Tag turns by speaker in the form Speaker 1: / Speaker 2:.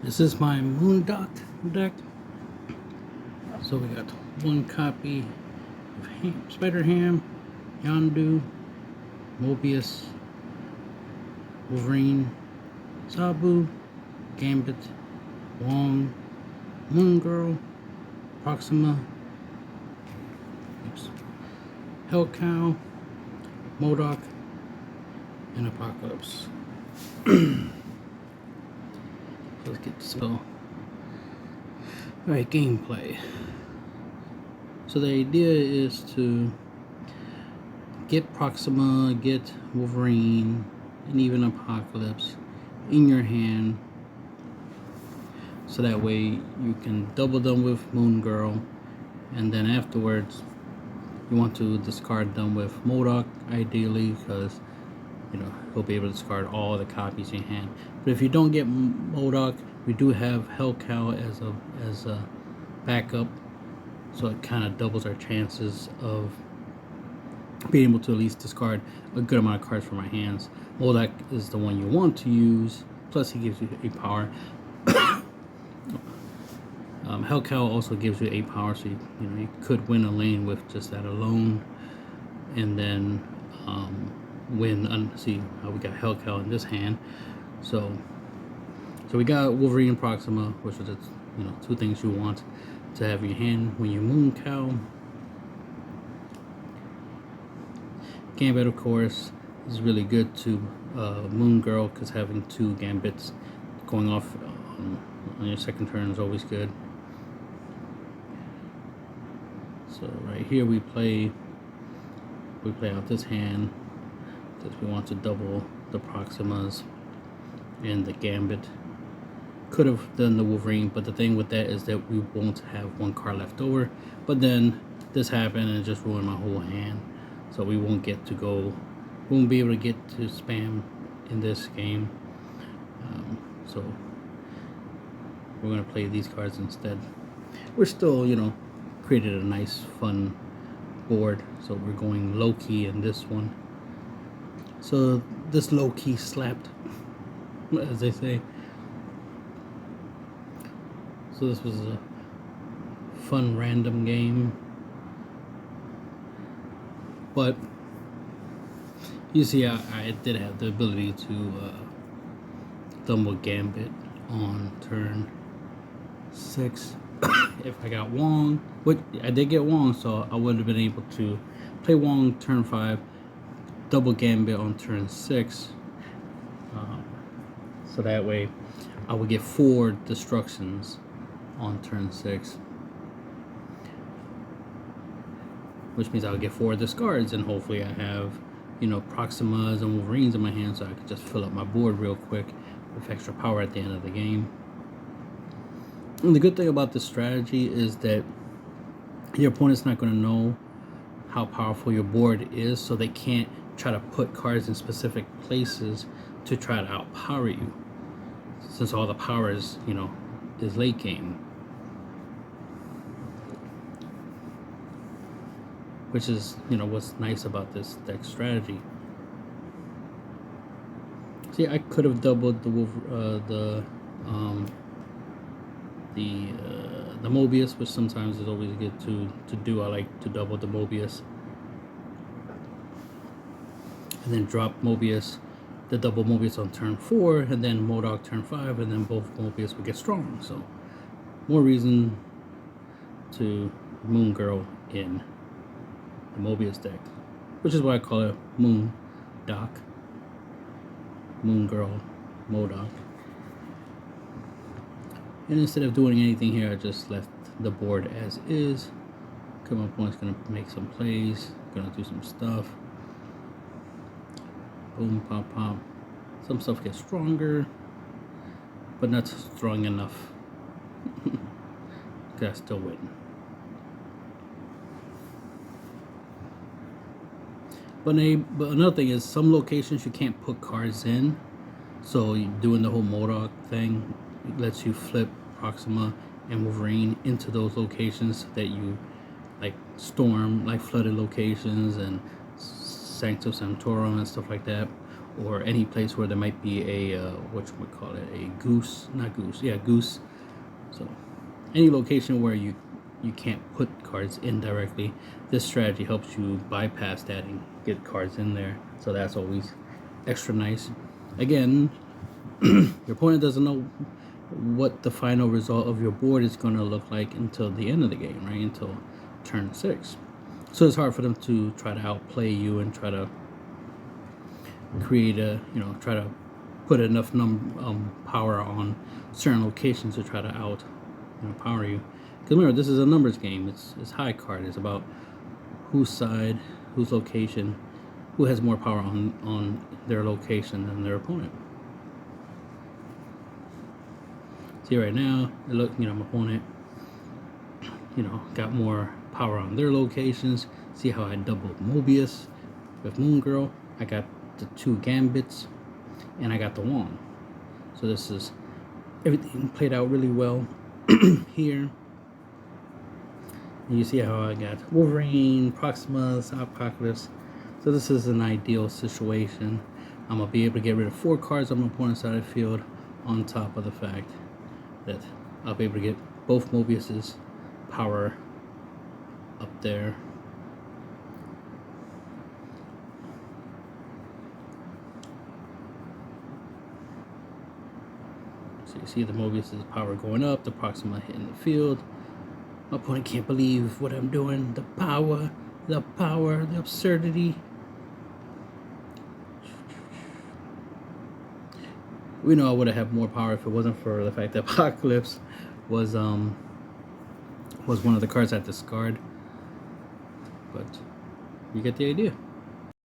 Speaker 1: This is my MoonDOK deck. So we got one copy of Spider-Ham, Yondu, Mobius, Wolverine, Sabu, Gambit, Wong, Moon Girl, Proxima, Hellcow, MoonDOK, and Apocalypse. Let's get this go. Alright, gameplay. So the idea is to get Proxima, get Wolverine, and even Apocalypse in your hand, so that way you can double them with Moon Girl, and then afterwards you want to discard them with MoonDOK, ideally, because he'll be able to discard all the copies in hand. But if you don't get MoonDOK, we do have Hellcow as a backup, so it kind of doubles our chances of being able to at least discard a good amount of cards from our hands. MoonDOK is the one you want to use, plus he gives you 8 power. Hellcow also gives you 8 power, so you could win a lane with just that alone, and then see how we got Hellcow in this hand. So we got Wolverine and Proxima, which are the two things you want to have in your hand when you Mooncow. Gambit, of course, is really good to Moon Girl, because having 2 Gambits going off on your second turn is always good. So right here we play out this hand, because we want to double the Proximas and the Gambit. Could have done the Wolverine, but the thing with that is that we won't have 1 card left over. But then this happened and it just ruined my whole hand, so we won't be able to get to spam in this game. So we're gonna play these cards instead. We're still, created a nice, fun board. So we're going low key in this one. So this low key slapped, as they say. So this was a fun random game, but you see I did have the ability to double Gambit on turn 6 if I got Wong, which I did get Wong, so I would have been able to play Wong turn 5, double Gambit on turn 6, so that way I would get 4 destructions on turn 6, which means I'll get 4 discards, and hopefully I have Proximas and Wolverines in my hand, so I can just fill up my board real quick with extra power at the end of the game. And the good thing about this strategy is that your opponent's not going to know how powerful your board is, so they can't try to put cards in specific places to try to outpower you, since all the power is is late game, which is what's nice about this deck strategy. See, I could have doubled the Mobius, which sometimes is always good to do. I like to double the Mobius and then drop Mobius, the double Mobius on turn 4, and then MoonDOK turn 5, and then both Mobius will get strong. So more reason to Moon Girl in the Mobius deck, which is why I call it MoonDOK, Moon Girl, MoonDOK. And instead of doing anything here, I just left the board as is. Okay, my opponent's gonna make some plays, gonna do some stuff. Boom, pop, pop. Some stuff gets stronger, but not strong enough. I still win. But another thing is, some locations you can't put cards in. So doing the whole MoonDOK thing lets you flip Proxima and Wolverine into those locations that you storm, like flooded locations and Sanctum Sanctorum and stuff like that, or any place where there might be a call it, a goose, not goose, yeah, goose. So any location where you can't put cards in directly, this strategy helps you bypass that and get cards in there. So that's always extra nice. Again, your opponent doesn't know what the final result of your board is going to look like until the end of the game, right? Until turn 6. So it's hard for them to try to outplay you and try to create a, try to put enough power on certain locations to try to power you. Because remember, this is a numbers game. It's high card. It's about whose side, whose location, who has more power on their location than their opponent. See right now, look, my opponent, got more power on their locations. See how I doubled Mobius with Moon Girl. I got the 2 Gambits, and I got the wand. So this is everything played out really well here. And you see how I got Wolverine, Proximus, Apocalypse. So this is an ideal situation. I'm gonna be able to get rid of 4 cards on my opponent's side of the field, on top of the fact that I'll be able to get both Mobius's power up there. So you see the Mobius's power going up, the Proxima hitting the field. My opponent can't believe what I'm doing. The power, the absurdity. We know I would have had more power if it wasn't for the fact that Apocalypse was one of the cards I discard. But you get the idea.